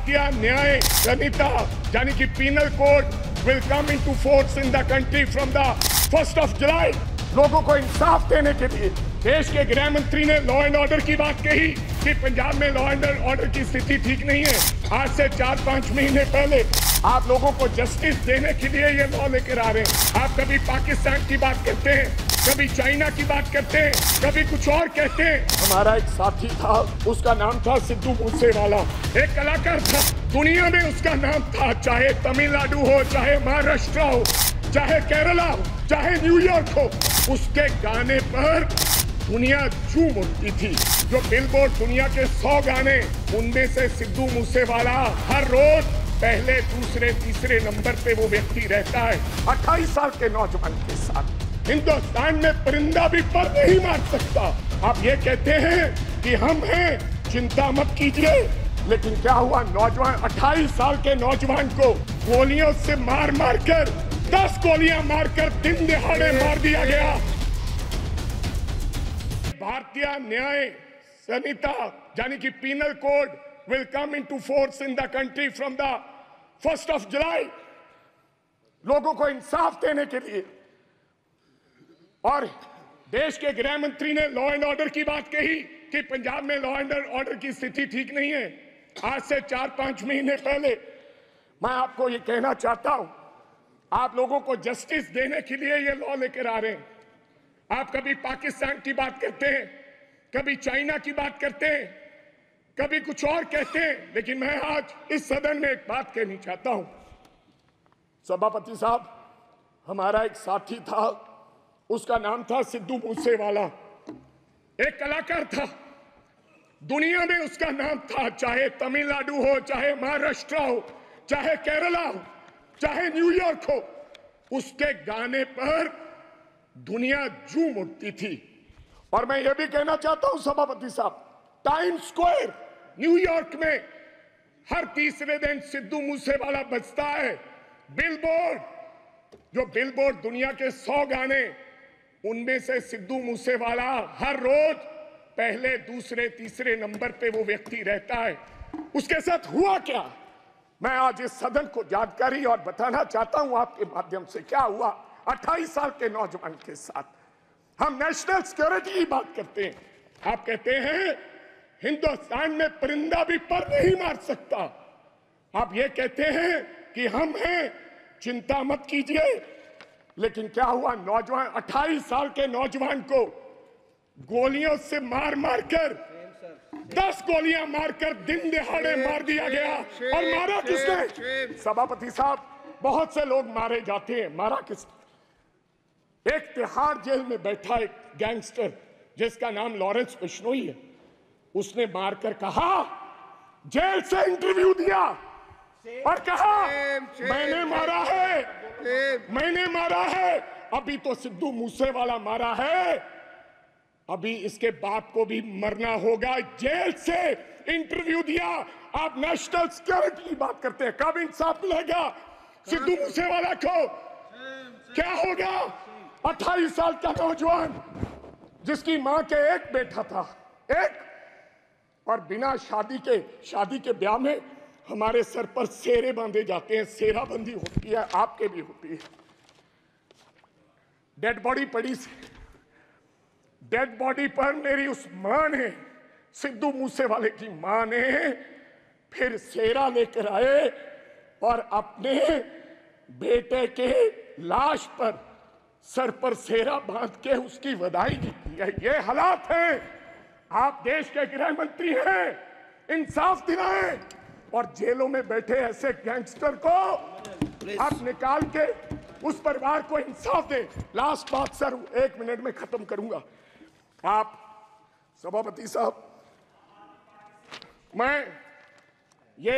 भारतीय न्याय संहिता यानी कि penal code will come into force in the country from the 1st of July। लोगों को इंसाफ देने के लिए देश के गृह मंत्री ने लॉ एंड ऑर्डर की बात कही कि पंजाब में लॉ एंड ऑर्डर की स्थिति ठीक नहीं है। आज से 4-5 महीने पहले आप लोगों को जस्टिस देने के लिए ये लॉ लेकर आ रहे हैं। आप कभी पाकिस्तान की बात करते हैं, कभी चाइना की बात करते हैं, कभी कुछ और कहते हैं। हमारा एक साथी था, उसका नाम था सिद्धू मूसेवाला, एक कलाकार था, दुनिया में उसका नाम था। चाहे तमिलनाडु हो, चाहे महाराष्ट्र हो, चाहे केरला हो, चाहे न्यूयॉर्क हो, उसके गाने पर दुनिया झूम उठती थी। जो बिलबोर्ड दुनिया के 100 गाने, उनमें से सिद्धू मूसेवाला हर रोज पहले, दूसरे, तीसरे नंबर पे वो व्यक्ति रहता है। 28 साल के नौजवान के साथ हिंदुस्तान में परिंदा भी पर नहीं मार सकता। आप ये कहते हैं कि हम हैं, चिंता मत कीजिए, लेकिन क्या हुआ? नौजवान 28 साल के नौजवान को गोलियों से मार मारकर, 10 गोलियां मारकर दिन दिहाड़े मार दिया गया। भारतीय न्याय संहिता यानी कि penal code will come into force in the country from the 1st of July। लोगों को इंसाफ देने के लिए, और देश के गृह मंत्री ने लॉ एंड ऑर्डर की बात कही कि पंजाब में लॉ एंड ऑर्डर की स्थिति ठीक नहीं है। आज से 4-5 महीने पहले मैं आपको ये कहना चाहता हूं, आप लोगों को जस्टिस देने के लिए ये लॉ लेकर आ रहे हैं। आप कभी पाकिस्तान की बात करते हैं, कभी चाइना की बात करते हैं, कभी कुछ और कहते हैं, लेकिन मैं आज इस सदन में एक बात कहनी चाहता हूं। सभापति साहब, हमारा एक साथी था, उसका नाम था सिद्धू मूसेवाला, एक कलाकार था, दुनिया में उसका नाम था। चाहे तमिलनाडु हो, चाहे महाराष्ट्र हो, चाहे केरला हो, चाहे न्यूयॉर्क हो, उसके गाने पर दुनिया झूम उठती थी। और मैं ये भी कहना चाहता हूं सभापति साहब, टाइम्स स्क्वायर न्यूयॉर्क में हर तीसरे दिन सिद्धू मूसेवाला बजता है। बिलबोर्ड, जो बिलबोर्ड दुनिया के 100 गाने, उनमें से सिद्धू मूसेवाला हर रोज पहले, दूसरे, तीसरे नंबर पे वो व्यक्ति रहता है। उसके साथ हुआ क्या, मैं आज इस सदन को जानकारी और बताना चाहता हूं आपके माध्यम से। क्या हुआ 28 साल के नौजवान के साथ? हम नेशनल सिक्योरिटी की बात करते हैं, आप कहते हैं हिंदुस्तान में परिंदा भी पर नहीं मार सकता। आप ये कहते हैं कि हम हैं, चिंता मत कीजिए, लेकिन क्या हुआ? नौजवान 28 साल के नौजवान को गोलियों से मार मारकर, 10 गोलियां मारकर दिन दिहाड़े मार दिया गया। और मारा किसने? सभापति साहब, बहुत से लोग मारे जाते हैं, मारा किसने? एक तिहाड़ जेल में बैठा एक गैंगस्टर जिसका नाम लॉरेंस बिश्नोई है, उसने मारकर कहा, जेल से इंटरव्यू दिया और कहा मैंने मारा है, मैंने मारा है। अभी तो सिद्धू मूसेवाला मारा है, अभी इसके बाप को भी मरना होगा। जेल से इंटरव्यू दिया। आप नेशनल सिक्योरिटी की बात करते हैं, कब इंसाफ मिलेगा सिद्धू मूसेवाला को? क्या होगा? 28 साल का नौजवान जिसकी मां के एक बेटा था, एक, और बिना शादी के ब्याह में हमारे सर पर सेरे बांधे जाते हैं, सेराबंदी होती है, आपके भी होती है। डेड बॉडी पड़ी, डेड बॉडी पर मेरी उस मां ने, सिद्धू मूसेवाले की मां ने फिर सेरा लेकर आए और अपने बेटे के लाश पर, सर पर सेरा बांध के उसकी विदाई की है। ये हालात हैं। आप देश के गृह मंत्री हैं, इंसाफ दिलाएं और जेलों में बैठे ऐसे गैंगस्टर को आप निकाल के उस परिवार को इंसाफ दें। लास्ट बात सर, 1 मिनट में खत्म करूंगा। आप सभापति साहब, मैं ये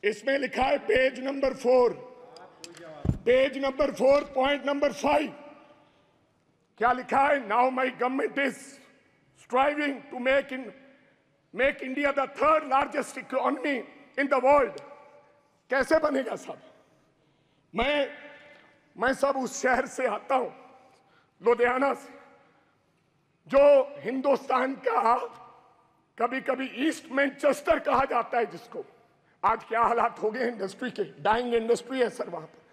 इसमें लिखा है पेज नंबर 4, पॉइंट नंबर 5, क्या लिखा है? Now my government is striving to make India the 3rd largest economy in the world. कैसे बनेगा साहब? मैं सब उस शहर से आता हूं, लुधियाना से, जो हिंदुस्तान का कभी कभी ईस्ट मैनचेस्टर कहा जाता है जिसको। आज क्या हालात हो गए इंडस्ट्री के, डाइंग इंडस्ट्री है सर, वहां पर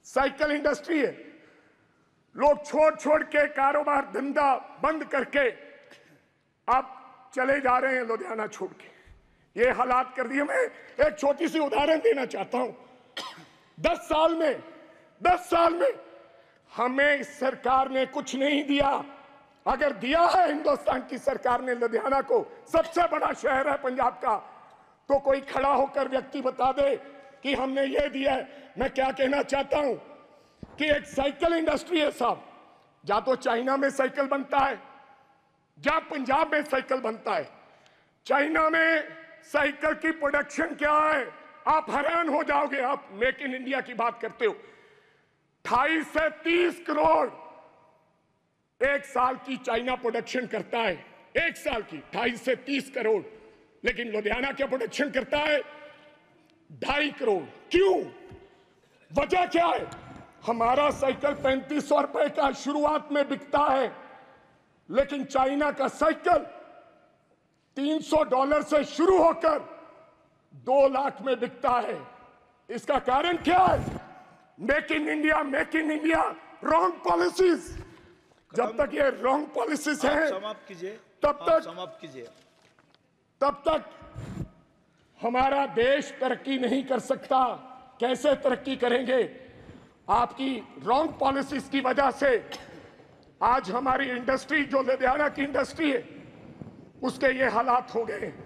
साइकिल इंडस्ट्री है। लोग छोड़ छोड़ के कारोबार धंधा बंद करके अब चले जा रहे हैं लुधियाना छोड़ के। ये हालात कर दिए। मैं एक छोटी सी उदाहरण देना चाहता हूं। 10 साल में हमें इस सरकार ने कुछ नहीं दिया। अगर दिया है हिंदुस्तान की सरकार ने लुधियाना को, सबसे बड़ा शहर है पंजाब का, तो कोई खड़ा होकर व्यक्ति बता दे कि हमने ये दिया है। मैं क्या कहना चाहता हूं कि एक साइकिल इंडस्ट्री है साहब, या तो चाइना में साइकिल बनता है या पंजाब में साइकिल बनता है। चाइना में साइकिल की प्रोडक्शन क्या है, आप हैरान हो जाओगे। आप मेक इन इंडिया की बात करते हो, 28 से 30 करोड़ एक साल की चाइना प्रोडक्शन करता है। एक साल की 28 से 30 करोड़। लेकिन लुधियाना क्या प्रोडक्शन करता है? 2.5 करोड़। क्यों? वजह क्या है? हमारा साइकिल 3500 रुपए का शुरुआत में बिकता है, लेकिन चाइना का साइकिल $300 से शुरू होकर 2 लाख में बिकता है। इसका कारण क्या है? Make in India wrong policies. जब तक ये रॉन्ग पॉलिसीज हैं, समाप्त कीजिए, तब तक हमारा देश तरक्की नहीं कर सकता। कैसे तरक्की करेंगे? आपकी रॉन्ग पॉलिसीज की वजह से आज हमारी इंडस्ट्री, जो लुधियाना की इंडस्ट्री है, उसके ये हालात हो गए।